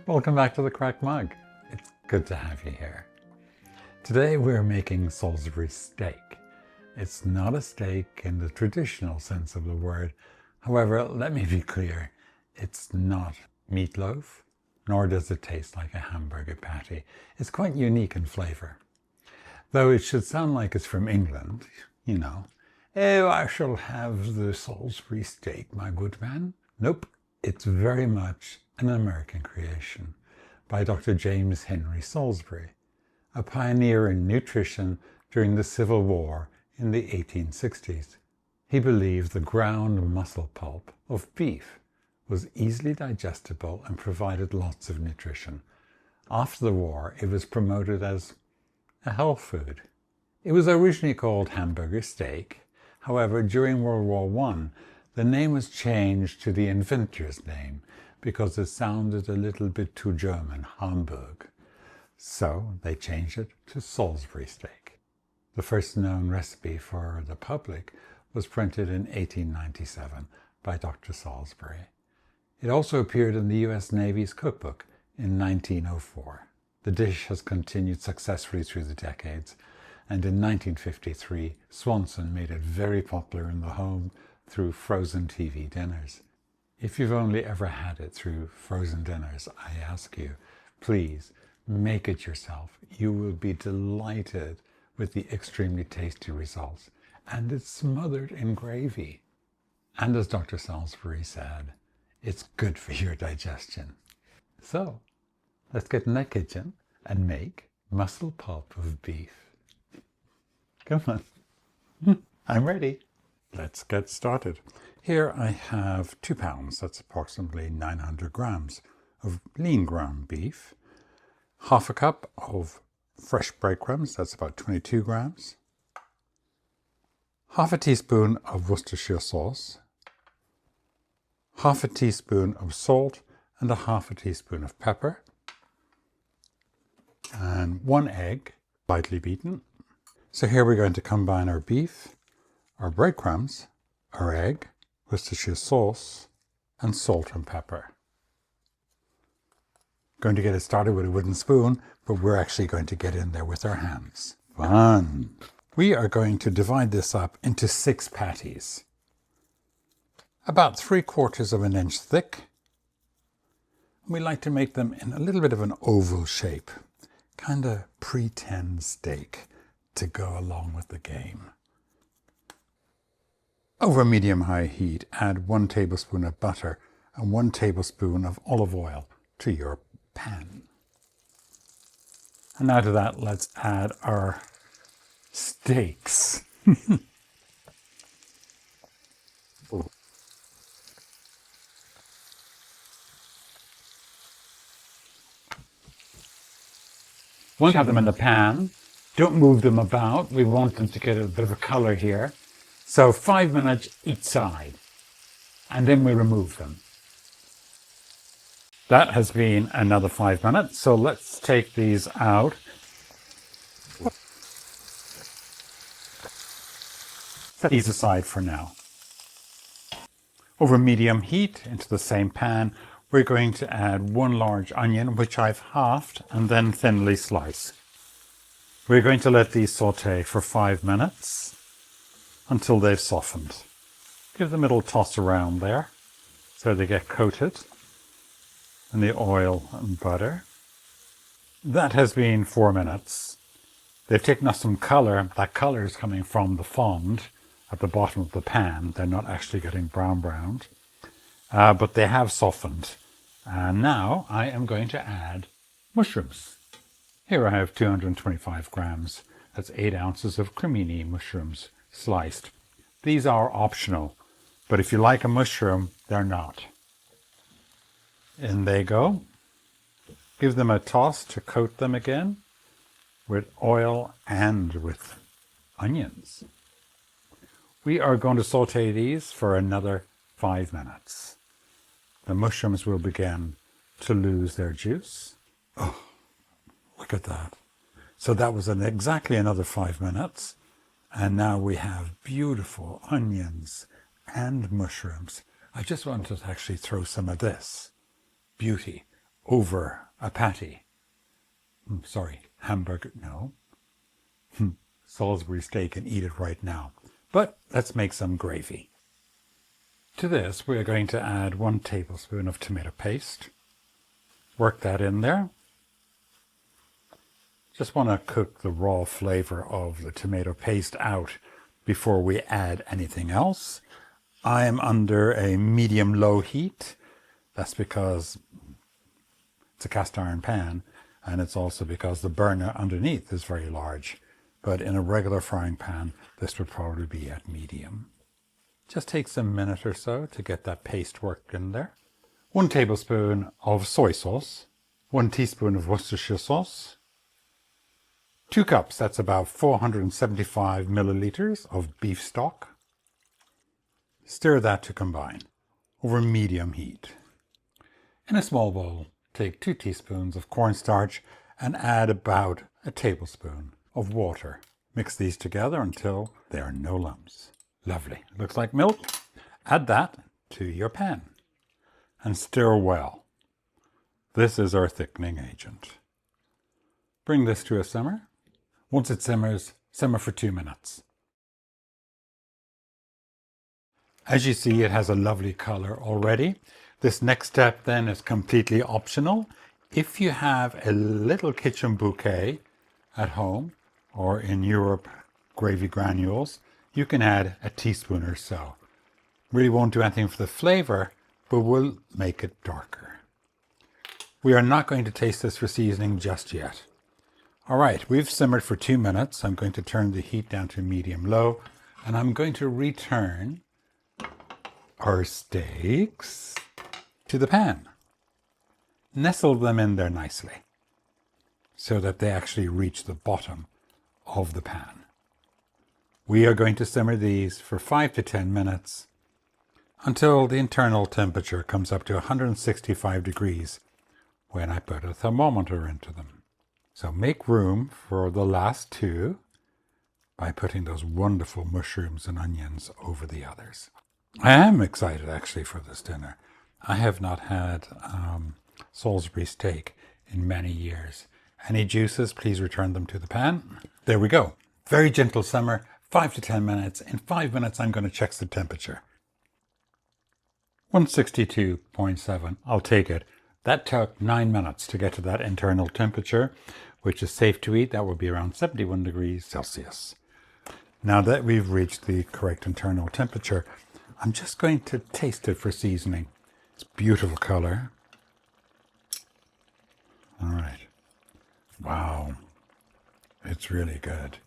Welcome back to the Cracked Mug. It's good to have you here. Today we're making Salisbury steak. It's not a steak in the traditional sense of the word. However, let me be clear, it's not meatloaf, nor does it taste like a hamburger patty. It's quite unique in flavour. Though it should sound like it's from England, you know. Oh, I shall have the Salisbury steak, my good man. Nope, it's very much an American creation by Dr. James Henry Salisbury, a pioneer in nutrition during the Civil War in the 1860s. He believed the ground muscle pulp of beef was easily digestible and provided lots of nutrition. After the war, it was promoted as a health food. It was originally called hamburger steak. However, during World War I, the name was changed to the inventor's name because it sounded a little bit too German, Hamburg. So they changed it to Salisbury steak. The first known recipe for the public was printed in 1897 by Dr. Salisbury. It also appeared in the US Navy's cookbook in 1904. The dish has continued successfully through the decades, and in 1953, Swanson made it very popular in the home through frozen TV dinners. If you've only ever had it through frozen dinners, I ask you, please make it yourself. You will be delighted with the extremely tasty results. And it's smothered in gravy. And as Dr. Salisbury said, it's good for your digestion. So, let's get in that kitchen and make muscle pulp of beef. Come on. I'm ready. Let's get started. Here I have 2 pounds, that's approximately 900 grams of lean ground beef, half a cup of fresh breadcrumbs, that's about 22 grams, half a teaspoon of Worcestershire sauce, half a teaspoon of salt and a half a teaspoon of pepper, and 1 egg, lightly beaten. So here we're going to combine our beef, our breadcrumbs, our egg, Worcestershire sauce, and salt and pepper. Going to get it started with a wooden spoon, but we're actually going to get in there with our hands. Fun! We are going to divide this up into 6 patties, about 3/4 of an inch thick. We like to make them in a little bit of an oval shape, kind of pretend steak to go along with the game. Over medium-high heat, add 1 tablespoon of butter and 1 tablespoon of olive oil to your pan. And now to that, let's add our steaks. Once you have them in the pan, don't move them about. We want them to get a bit of a color here. So 5 minutes each side, and then we remove them. That has been another 5 minutes, so let's take these out. Set these aside for now. Over medium heat, into the same pan, we're going to add 1 large onion, which I've halved and then thinly sliced. We're going to let these saute for 5 minutes until they've softened. Give them a little toss around there so they get coated in the oil and butter. That has been 4 minutes. They've taken us some color. That color is coming from the fond at the bottom of the pan. They're not actually getting browned, but they have softened. And now I am going to add mushrooms. Here I have 225 grams. That's 8 ounces of cremini mushrooms sliced. These are optional, but if you like a mushroom, they're not. In they go. Give them a toss to coat them again with oil and with onions. We are going to saute these for another 5 minutes. The mushrooms will begin to lose their juice. Oh, look at that. So that was exactly another 5 minutes. And now we have beautiful onions and mushrooms. I just wanted to actually throw some of this beauty over a patty. Sorry, hamburger, no. Salisbury steak and eat it right now. But let's make some gravy. To this, we're going to add 1 tablespoon of tomato paste. Work that in there. Just want to cook the raw flavor of the tomato paste out before we add anything else. I am under a medium-low heat. That's because it's a cast iron pan, and it's also because the burner underneath is very large. But in a regular frying pan, this would probably be at medium. Just takes a minute or so to get that paste worked in there. 1 tablespoon of soy sauce, 1 teaspoon of Worcestershire sauce, 2 cups, that's about 475 milliliters of beef stock. Stir that to combine over medium heat. In a small bowl, take 2 teaspoons of cornstarch and add about a tablespoon of water. Mix these together until there are no lumps. Lovely. Looks like milk. Add that to your pan and stir well. This is our thickening agent. Bring this to a simmer. Once it simmers, simmer for 2 minutes. As you see, it has a lovely color already. This next step then is completely optional. If you have a little kitchen bouquet at home or in Europe gravy granules, you can add a teaspoon or so. Really won't do anything for the flavor, but will make it darker. We are not going to taste this for seasoning just yet. All right, we've simmered for 2 minutes. I'm going to turn the heat down to medium-low, and I'm going to return our steaks to the pan. Nestle them in there nicely so that they actually reach the bottom of the pan. We are going to simmer these for 5 to 10 minutes until the internal temperature comes up to 165 degrees when I put a thermometer into them. So make room for the last 2 by putting those wonderful mushrooms and onions over the others. I am excited actually for this dinner. I have not had Salisbury steak in many years. Any juices, please return them to the pan. There we go. Very gentle simmer, 5 to 10 minutes. In 5 minutes, I'm going to check the temperature. 162.7, I'll take it. That took 9 minutes to get to that internal temperature, which is safe to eat. That would be around 71 degrees Celsius. Now that we've reached the correct internal temperature, I'm just going to taste it for seasoning. It's beautiful color. All right. Wow. It's really good.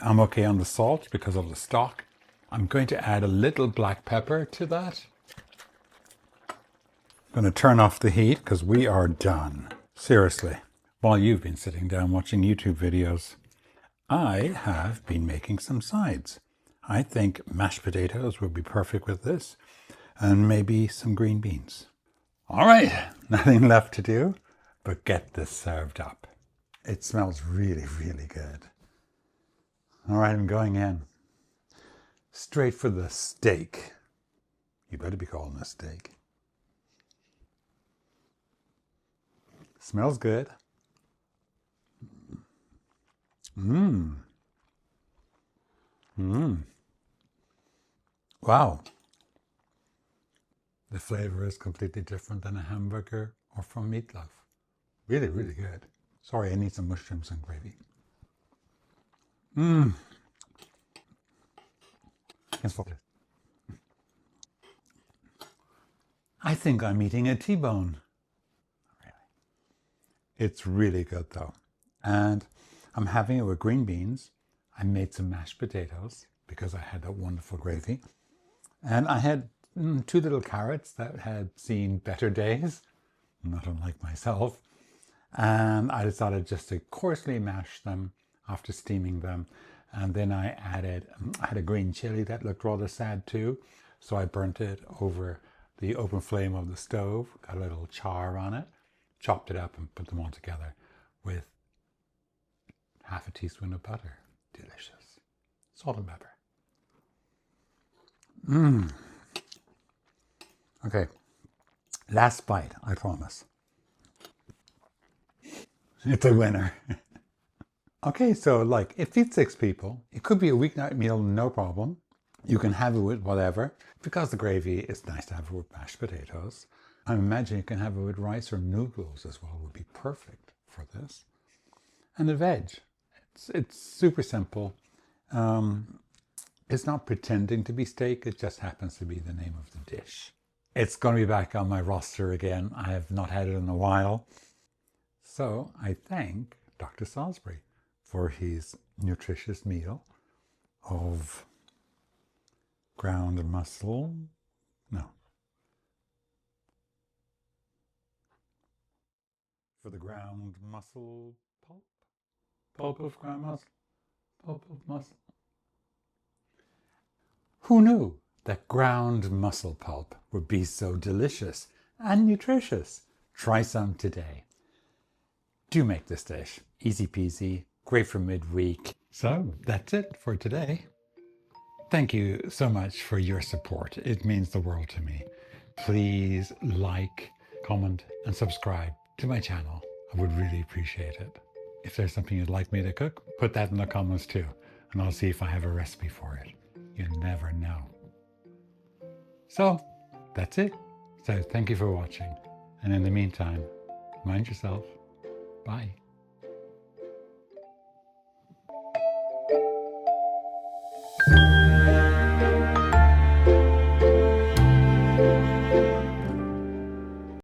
I'm okay on the salt because of the stock. I'm going to add a little black pepper to that. I'm going to turn off the heat because we are done. Seriously. While you've been sitting down watching YouTube videos, I have been making some sides. I think mashed potatoes would be perfect with this, and maybe some green beans. All right, nothing left to do but get this served up. It smells really, really good. All right, I'm going in. Straight for the steak. You better be calling this steak. Smells good. Wow. The flavor is completely different than a hamburger or from meatloaf. Really, really good. Sorry, I need some mushrooms and gravy. I think I'm eating a T-bone. It's really good though. And I'm having it with green beans. I made some mashed potatoes because I had that wonderful gravy. And I had 2 little carrots that had seen better days, not unlike myself. And I decided just to coarsely mash them after steaming them. And then I had a green chili that looked rather sad too. So I burnt it over the open flame of the stove, got a little char on it, chopped it up and put them all together with half a teaspoon of butter. Delicious. Salt and pepper. Okay, last bite, I promise. It's a winner. Okay, so like it feeds 6 people. It could be a weeknight meal, no problem. You can have it with whatever. Because the gravy is nice to have it with mashed potatoes. I imagine you can have it with rice or noodles as well. Would be perfect for this. And the veg. It's super simple. It's not pretending to be steak. It just happens to be the name of the dish. It's going to be back on my roster again. I have not had it in a while. So I thank Dr. Salisbury for his nutritious meal of ground muscle. No. For the ground muscle pulp? Pulp of ground muscle? Pulp of muscle? Who knew that ground muscle pulp would be so delicious and nutritious? Try some today. Do make this dish. Easy peasy, great for midweek. So that's it for today. Thank you so much for your support. It means the world to me. Please like, comment, and subscribe to my channel. I would really appreciate it. If there's something you'd like me to cook, put that in the comments too, and I'll see if I have a recipe for it. You never know. So that's it. So thank you for watching. And in the meantime, mind yourself. Bye.